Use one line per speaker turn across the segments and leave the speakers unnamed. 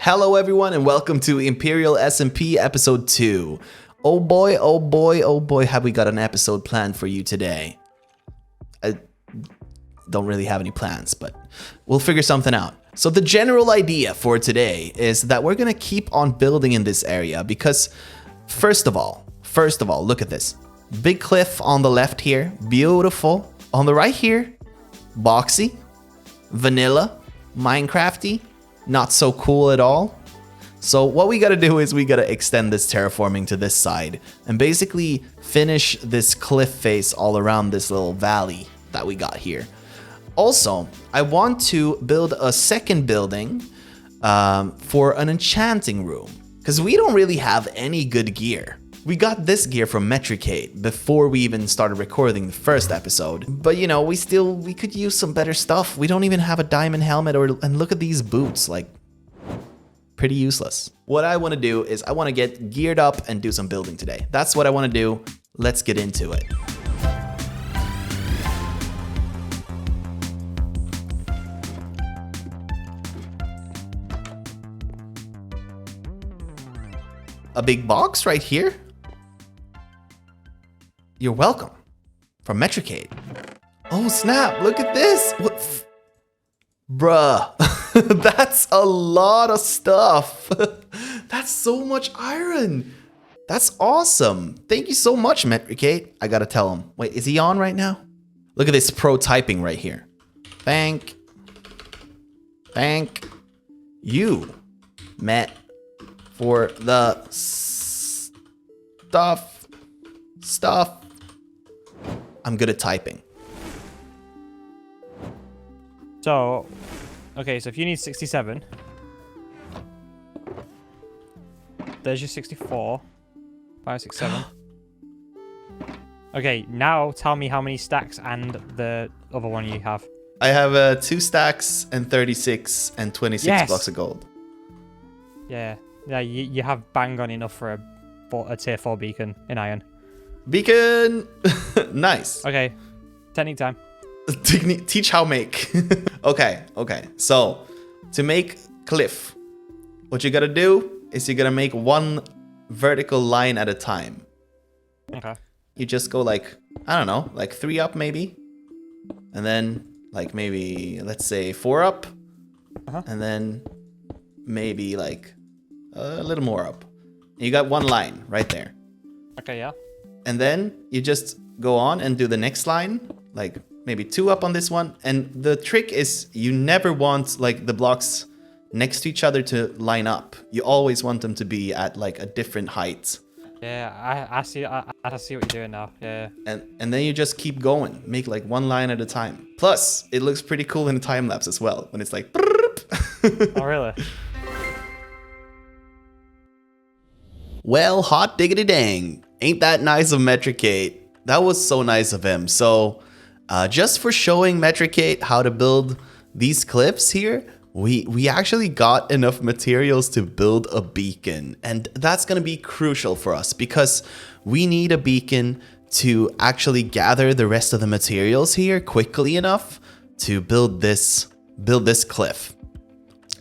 Hello everyone and welcome to Imperial SMP episode 2. Oh boy, oh boy, oh boy, have we got an episode planned for you today. I don't really have any plans, but we'll figure something out. So the general idea for today is that we're gonna keep on building in this area because first of all, look at this. Big cliff on the left here, beautiful. On the right here, boxy, vanilla, Minecrafty, not so cool at all. So what we gotta do is we gotta extend this terraforming to this side and basically finish this cliff face all around this little valley that we got here. Also, I want to build a second building for an enchanting room because we don't really have any good gear. We got this gear from Metricate before we even started recording the first episode. But you know, we could use some better stuff. We don't even have a diamond helmet and look at these boots, like pretty useless. What I want to do is I want to get geared up and do some building today. That's what I want to do. Let's get into it. A big box right here. You're welcome. From Metricate. Oh snap, look at this. What? Bruh, that's a lot of stuff. That's so much iron. That's awesome. Thank you so much, Metricate. I gotta tell him. Wait, is he on right now? Look at this pro typing right here. Thank you, Met, for the stuff. I'm good at typing.
So, okay, so if you need 67, there's your 64. 5, 6, 7. Okay, now tell me how many stacks and the other one you have.
I have 2 stacks and 36 and 26 blocks of gold.
Yeah, you have bang on enough for a tier 4 beacon in iron.
Beacon! Nice.
Okay, technique time.
Teach how make. Okay. So, to make cliff, what you gotta do is you gotta make one vertical line at a time.
Okay.
You just go like, I don't know, like 3 up maybe. And then like maybe, let's say 4 up. And then maybe like a little more up. And you got one line right there.
Okay, yeah.
And then you just go on and do the next line, like maybe 2 up on this one. And the trick is you never want like the blocks next to each other to line up. You always want them to be at like a different height.
Yeah, I see what you're doing now. Yeah.
And then you just keep going, make like one line at a time. Plus, it looks pretty cool in a time lapse as well when it's like.
Oh really?
Well, hot diggity dang. Ain't that nice of Metricate? That was so nice of him. So, just for showing Metricate how to build these cliffs here, we actually got enough materials to build a beacon. And that's going to be crucial for us because we need a beacon to actually gather the rest of the materials here quickly enough to build this cliff.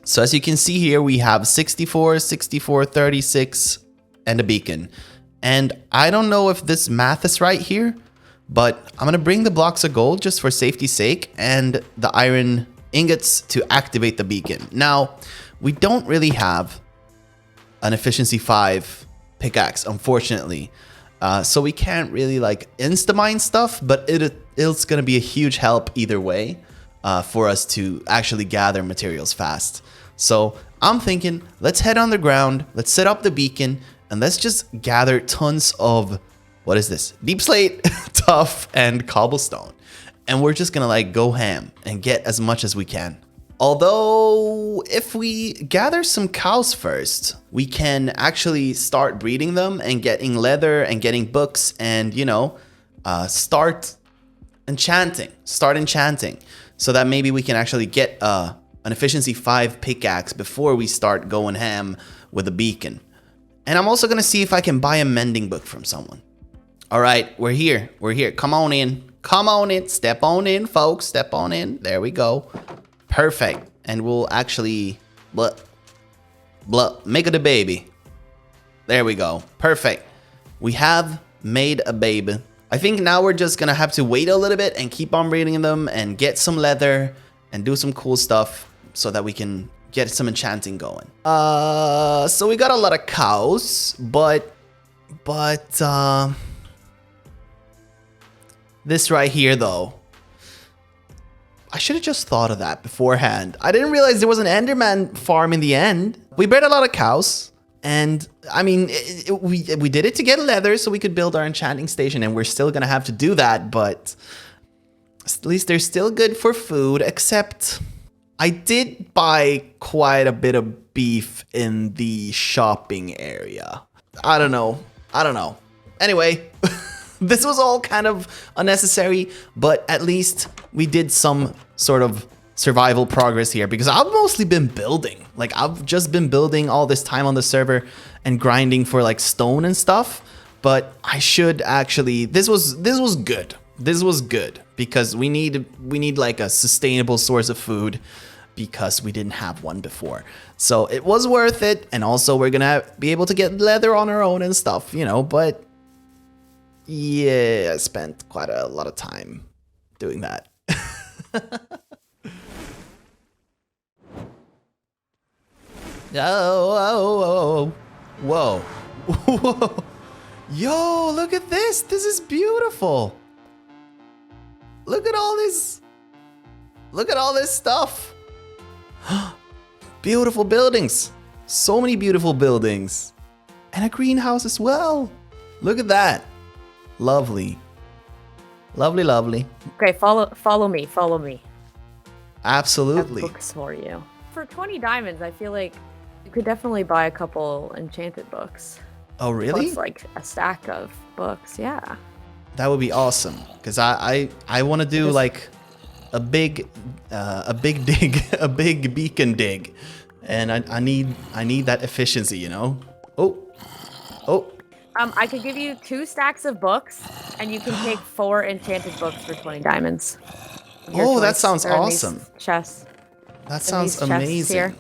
So as you can see here, we have 64, 64, 36, and a beacon. And I don't know if this math is right here, but I'm going to bring the blocks of gold just for safety's sake and the iron ingots to activate the beacon. Now, we don't really have an efficiency 5 pickaxe, unfortunately. So we can't really like insta-mine stuff, but it's going to be a huge help either way for us to actually gather materials fast. So I'm thinking, let's head underground, let's set up the beacon, and let's just gather tons of, what is this? Deep slate, tuff, and cobblestone. And we're just gonna like go ham and get as much as we can. Although, if we gather some cows first, we can actually start breeding them and getting leather and getting books and, you know, start enchanting. So that maybe we can actually get an efficiency 5 pickaxe before we start going ham with a beacon. And I'm also gonna see if I can buy a mending book from someone. All right, we're here. Come on in. Step on in, folks. Step on in. There we go. Perfect. And we'll actually Make it a baby. There we go. Perfect. We have made a baby. I think now we're just gonna have to wait a little bit and keep on breeding them and get some leather and do some cool stuff so that we can get some enchanting going. So we got a lot of cows, but this right here though, I should have just thought of that beforehand. I didn't realize there was an Enderman farm in the end. We bred a lot of cows. And I mean, we did it to get leather so we could build our enchanting station. And we're still going to have to do that. But at least they're still good for food. Except I did buy quite a bit of beef in the shopping area. I don't know. Anyway. This was all kind of unnecessary, but at least we did some sort of survival progress here because I've mostly been building. Like I've just been building all this time on the server and grinding for like stone and stuff. But I should actually, this was good. This was good because we need like a sustainable source of food because we didn't have one before. So it was worth it. And also we're gonna be able to get leather on our own and stuff, you know, but yeah, I spent quite a lot of time doing that. Whoa. Whoa. Yo, look at this. This is beautiful. Look at all this. Look at all this stuff. Beautiful buildings. So many beautiful buildings. And a greenhouse as well. Look at that. Lovely. Lovely.
Okay, follow me.
Absolutely.
I have books for you. For 20 diamonds, I feel like you could definitely buy a couple enchanted books.
Oh, really?
Plus, like a stack of books, yeah.
That would be awesome. Because I want to do like a big dig, a big beacon dig. And I need that efficiency, you know? Oh.
I could give you 2 stacks of books, and you can take 4 enchanted books for 20 diamonds.
Oh, that sounds awesome.
Chests.
That sounds amazing. Here.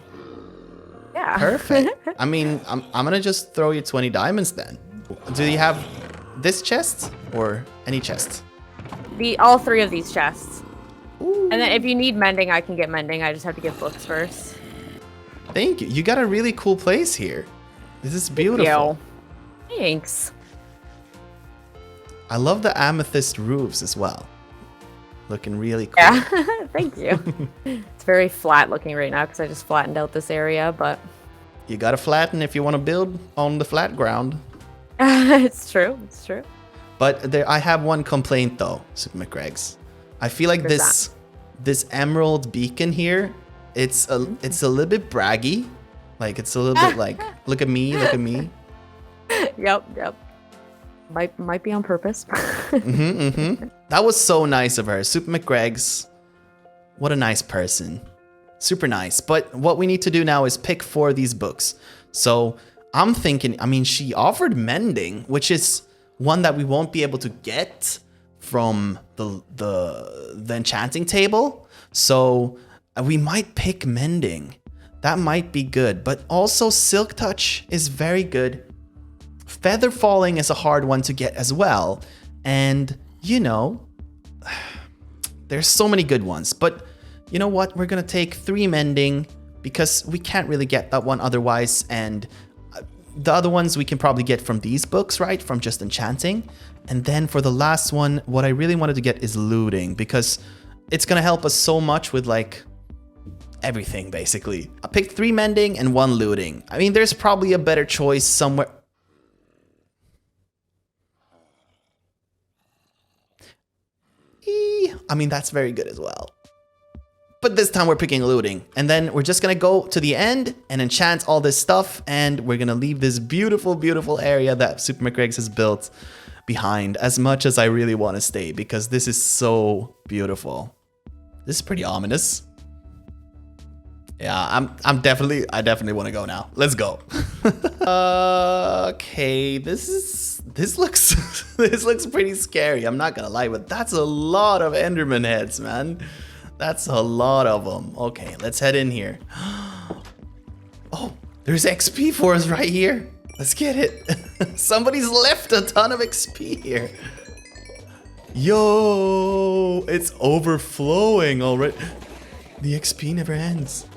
Yeah.
Perfect. I mean, I'm gonna just throw you 20 diamonds then. Do you have this chest or any chest?
All 3 of these chests.
Ooh.
And then if you need mending, I can get mending. I just have to get books first.
Thank you. You got a really cool place here. This is beautiful.
Thanks.
I love the amethyst roofs as well. Looking really cool.
Yeah, thank you. It's very flat looking right now because I just flattened out this area, but...
You gotta flatten if you want to build on the flat ground.
It's true.
But I have one complaint though, Super McGreg's. I feel like this emerald beacon here, it's a little bit braggy. Like it's a little bit like, look at me.
Yep. Might be on purpose.
That was so nice of her. Super McGreg's. What a nice person. Super nice. But what we need to do now is pick 4 of these books. So I'm thinking, I mean, she offered mending, which is one that we won't be able to get from the enchanting table. So we might pick mending. That might be good. But also Silk Touch is very good. Feather Falling is a hard one to get as well. And, you know, there's so many good ones. But you know what? We're going to take 3 mending because we can't really get that one otherwise. And the other ones we can probably get from these books, right? From just enchanting. And then for the last one, what I really wanted to get is looting because it's going to help us so much with like everything, basically. I picked 3 mending and 1 looting. I mean, there's probably a better choice somewhere. I mean, that's very good as well. But this time we're picking looting. And then we're just going to go to the end and enchant all this stuff. And we're going to leave this beautiful, beautiful area that Super McGreg's has built behind as much as I really want to stay. Because this is so beautiful. This is pretty ominous. Yeah, I definitely want to go now. Let's go. Okay, this looks this looks pretty scary. I'm not gonna lie, but that's a lot of Enderman heads, man. That's a lot of them. Okay, let's head in here. Oh, There's XP for us right here. Let's get it. Somebody's left a ton of XP here. Yo, it's overflowing already. The XP never ends.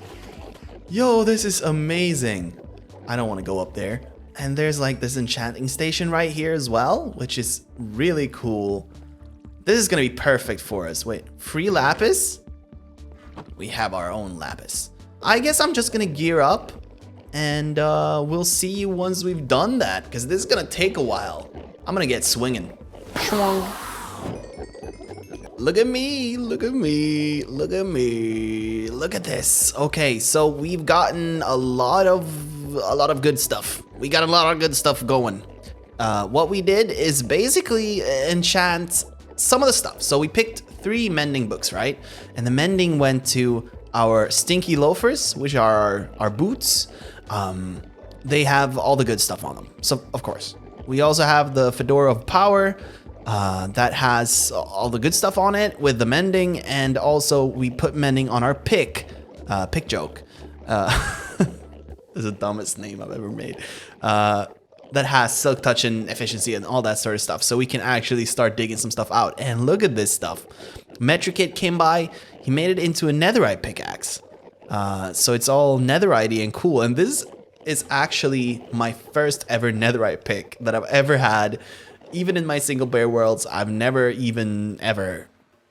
Yo, this is amazing. I don't want to go up there. And there's like this enchanting station right here as well, which is really cool. This is going to be perfect for us. Wait, free lapis? We have our own lapis. I guess I'm just going to gear up and we'll see you once we've done that, because this is going to take a while. I'm going to get swinging. Look at me, look at me, look at me. Look at this. Okay, so we've gotten a lot of good stuff. We got a lot of good stuff going. What we did is basically enchant some of the stuff. So we picked 3 mending books, right? And the mending went to our stinky loafers, which are our boots. They have all the good stuff on them. So, of course. We also have the Fedora of Power that has all the good stuff on it with the mending. And also we put mending on our pick joke. This is the dumbest name I've ever made. That has silk touch and efficiency and all that sort of stuff. So we can actually start digging some stuff out. And look at this stuff. Metricate came by. He made it into a netherite pickaxe. So it's all netherite-y and cool. And this is actually my first ever netherite pick that I've ever had. Even in my single player worlds, I've never even ever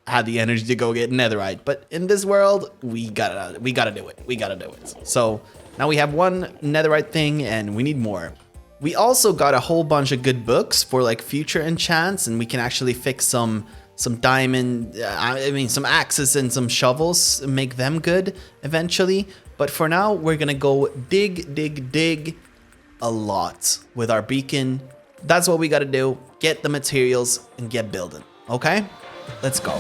had the energy to go get netherite. But in this world, we gotta do it. We gotta do it. So now we have 1 netherite thing and we need more. We also got a whole bunch of good books for like future enchants, and we can actually fix some diamond, some axes and some shovels, and make them good eventually. But for now, we're gonna go dig a lot with our beacon. That's what we gotta do. Get the materials and get building. Okay? Let's go.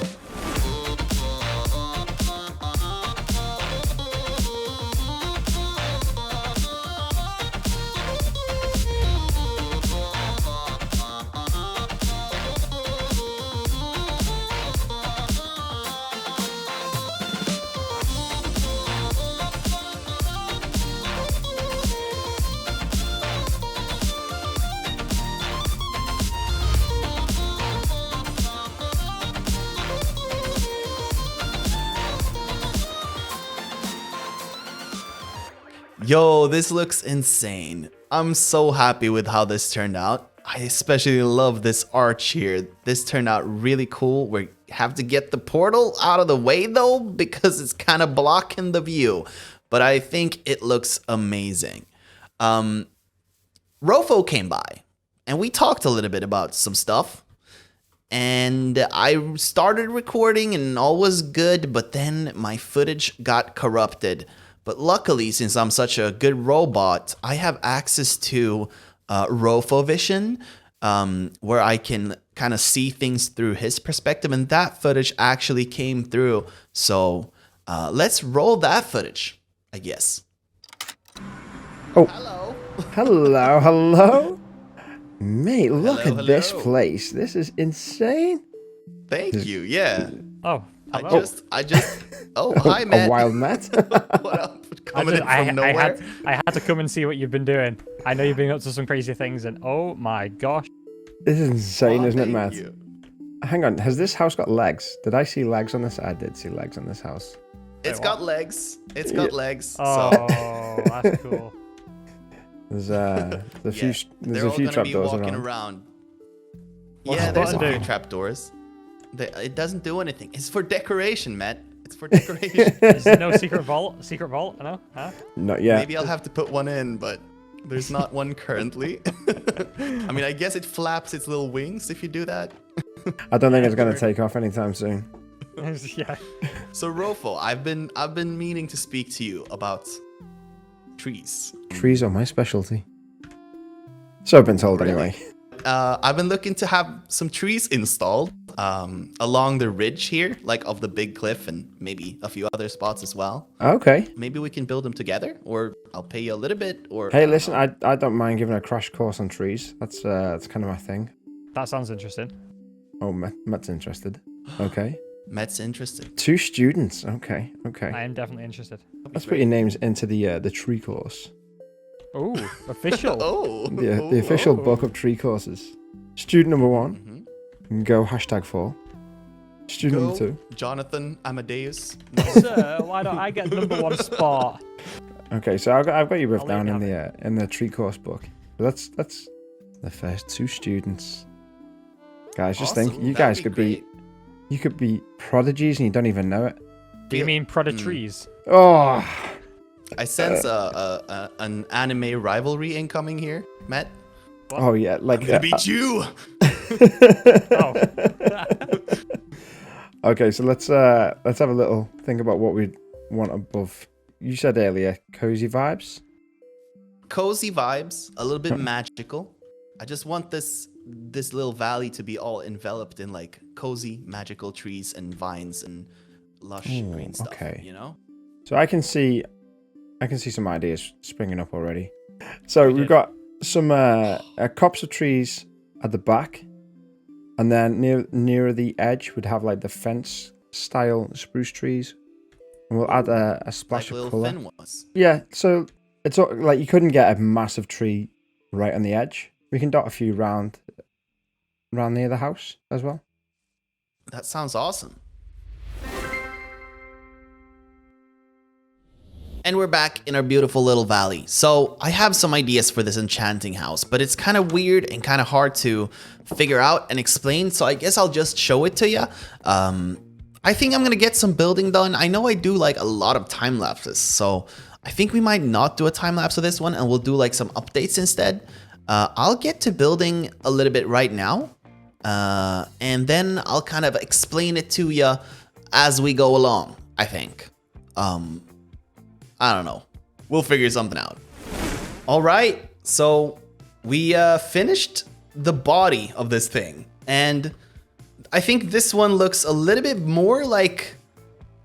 Yo, this looks insane. I'm so happy with how this turned out. I especially love this arch here. This turned out really cool. We have to get the portal out of the way though, because it's kind of blocking the view. But I think it looks amazing. Rofo came by and we talked a little bit about some stuff. And I started recording and all was good, but then my footage got corrupted. But luckily, since I'm such a good robot, I have access to Rofo Vision, where I can kind of see things through his perspective, and that footage actually came through. So let's roll that footage, I guess.
Oh,
Hello.
hello, hello. Mate, look
Hello,
at this
hello.
place. This is insane.
Thank you. Yeah.
Oh, hello.
I just. Oh, hi,
A
Matt.
wild Matt.
What up? Coming in from
I
nowhere.
had to come and see what you've been doing. I know you've been up to some crazy things, and oh my gosh.
This is insane,
Oh,
isn't it,
thank
Matt?
you.
Hang on, has this house got legs? Did I see legs on this? I did see legs on this house.
It's
Wait,
got
what?
legs. It's got legs.
Oh,
So
that's cool.
There's a few
yeah,
there's
they're
a
all
few
gonna be
trapdoors
walking
around.
around.
What's
Yeah,
the
there's a
button
few
do?
trapdoors. It doesn't do anything. It's for decoration, Matt. It's for decoration.
Is there no secret vault? Secret vault? I know. Huh?
Not yet.
Maybe I'll have to put one in, but there's not one currently. I mean, I guess it flaps its little wings if you do that.
I don't think it's gonna take off anytime soon.
Yeah.
So Rofo, I've been meaning to speak to you about trees.
Trees are my specialty. So I've been told
Really?
anyway.
I've been looking to have some trees installed along the ridge here, like of the big cliff, and maybe a few other spots as well.
Okay.
Maybe we can build them together, or I'll pay you a little bit, or...
Hey, listen, I don't mind giving a crash course on trees. That's kind of my thing.
That sounds interesting.
Oh, Matt's interested. Okay.
Matt's interested.
2 students. Okay.
I am definitely interested.
Let's put your names into the tree course.
Oh, official.
Oh.
The official book of tree courses. Student number 1. Go #4. Student number 2.
Jonathan Amadeus.
Sir, why don't I get #1 spot?
Okay, so I've got you both
I'll
down
let
in
you
the tree course book. That's the first 2 students. Guys, just think,
Awesome,
you
that'd
guys
be
could
great.
you could be prodigies and you don't even know it.
Do you mean Predatries?
Oh,
I sense an anime rivalry incoming here, Matt.
oh yeah, like
I'm gonna beat you.
Oh.
Okay, so let's have a little think about what we want above. You said earlier, cozy vibes.
Cozy vibes, a little bit magical. I just want this little valley to be all enveloped in like cozy magical trees and vines and lush green stuff.
okay.
You know?
So I can see some ideas springing up already. So we've got some copse of trees at the back, and then nearer the edge we'd have like the fence style spruce trees, and we'll add a splash
Like
of
little
color.
Finn was.
Yeah, so it's like you couldn't get a massive tree right on the edge. We can dot a few round near the house as well.
That sounds awesome. And we're back in our beautiful little valley. So I have some ideas for this enchanting house, but it's kind of weird and kind of hard to figure out and explain. So I guess I'll just show it to you. I think I'm going to get some building done. I know I do like a lot of time lapses. So I think we might not do a time lapse of this one and we'll do like some updates instead. I'll get to building a little bit right now. And then I'll kind of explain it to you as we go along, I think. I don't know. We'll figure something out. All right. So we finished the body of this thing. And I think this one looks a little bit more like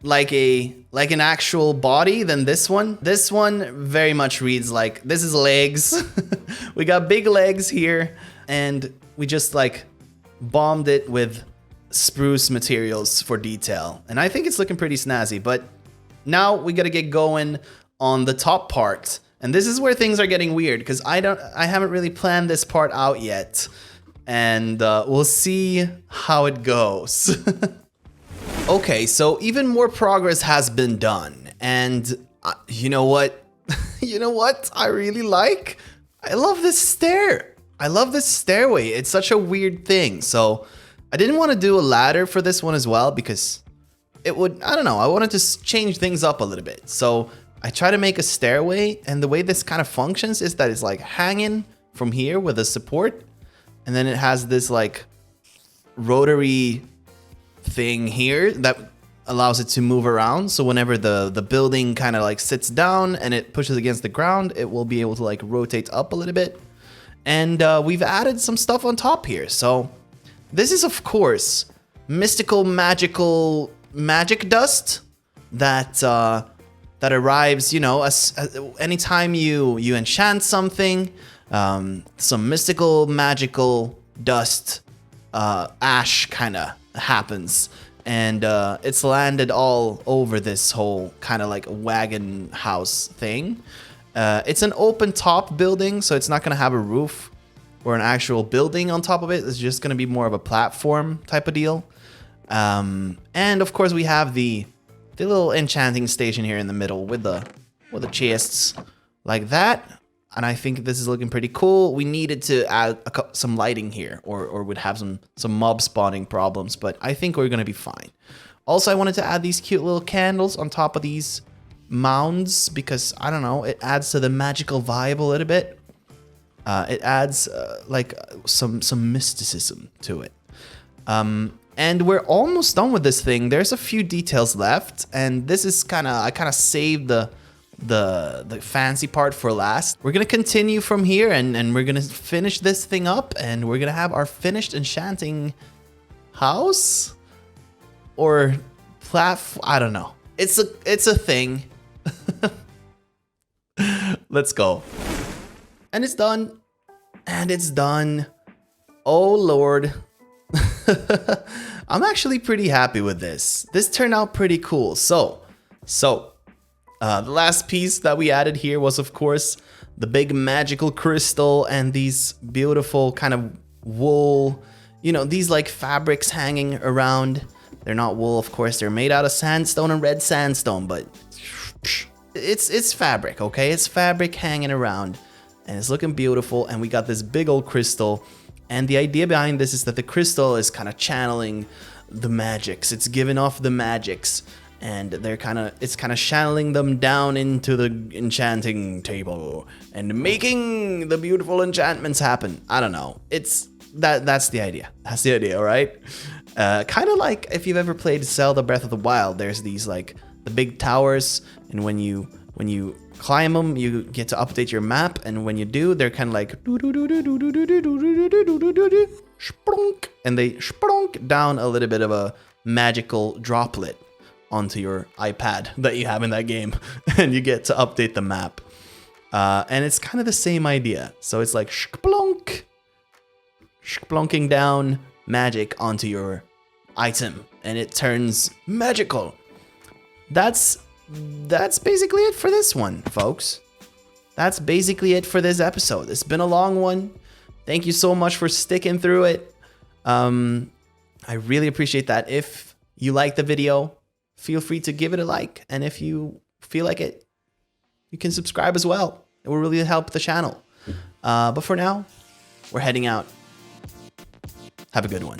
an actual body than this one. This one very much reads like this is legs. We got big legs here and we just like bombed it with spruce materials for detail. And I think it's looking pretty snazzy, but now we gotta get going on the top part. And this is where things are getting weird because I haven't really planned this part out yet. And we'll see how it goes. Okay, so even more progress has been done. And you know what? You know what I really like? I love this stair. I love this stairway. It's such a weird thing. So I didn't want to do a ladder for this one as well because it would, I don't know, I wanted to change things up a little bit. So I try to make a stairway, and the way this kind of functions is that it's like hanging from here with a support, and then it has this like rotary thing here that allows it to move around. So whenever the building kind of like sits down and it pushes against the ground, it will be able to like rotate up a little bit. And we've added some stuff on top here. So this is of course mystical magical magic dust that that arrives, you know, anytime you enchant something, some mystical magical dust ash kind of happens, and it's landed all over this whole kind of like wagon house thing. It's an open top building, so it's not going to have a roof or an actual building on top of it. It's just going to be more of a platform type of deal. And of course we have the little enchanting station here in the middle with the chests like that. And I think this is looking pretty cool. We needed to add some lighting here or would have some mob spawning problems, but I think we're going to be fine. Also, I wanted to add these cute little candles on top of these mounds because, I don't know, it adds to the magical vibe a little bit. It adds like some mysticism to it. And we're almost done with this thing. There's a few details left, and this is I kind of saved the fancy part for last. We're gonna continue from here, and we're gonna finish this thing up, and we're gonna have our finished enchanting house or platform. I don't know. It's a thing. Let's go. And it's done. And it's done. Oh Lord. I'm actually pretty happy with this. This turned out pretty cool. So The last piece that we added here was, of course, the big magical crystal and these beautiful kind of wool, you know, these like fabrics hanging around. They're not wool, of course. They're made out of sandstone and red sandstone, but it's fabric, okay? It's fabric hanging around, and it's looking beautiful. And we got this big old crystal, and the idea behind this is that the crystal is kind of channeling the magics. It's giving off the magics, and it's kind of channeling them down into the enchanting table and making the beautiful enchantments happen. I don't know. That's the idea. That's the idea, all right? Kind of like if you've ever played Zelda Breath of the Wild, there's these like the big towers, and when you climb them, you get to update your map, and when you do, they're kind of like splunk, and they splunk down a little bit of a magical droplet onto your iPad that you have in that game, and you get to update the map. And it's kind of the same idea. So it's like splunking down magic onto your item, and it turns magical. That's basically it for this one, folks. That's basically it for this episode. It's been a long one. Thank you so much for sticking through it. I really appreciate that. If you like the video, feel free to give it a like. And if you feel like it, you can subscribe as well. It will really help the channel. But for now, we're heading out. Have a good one.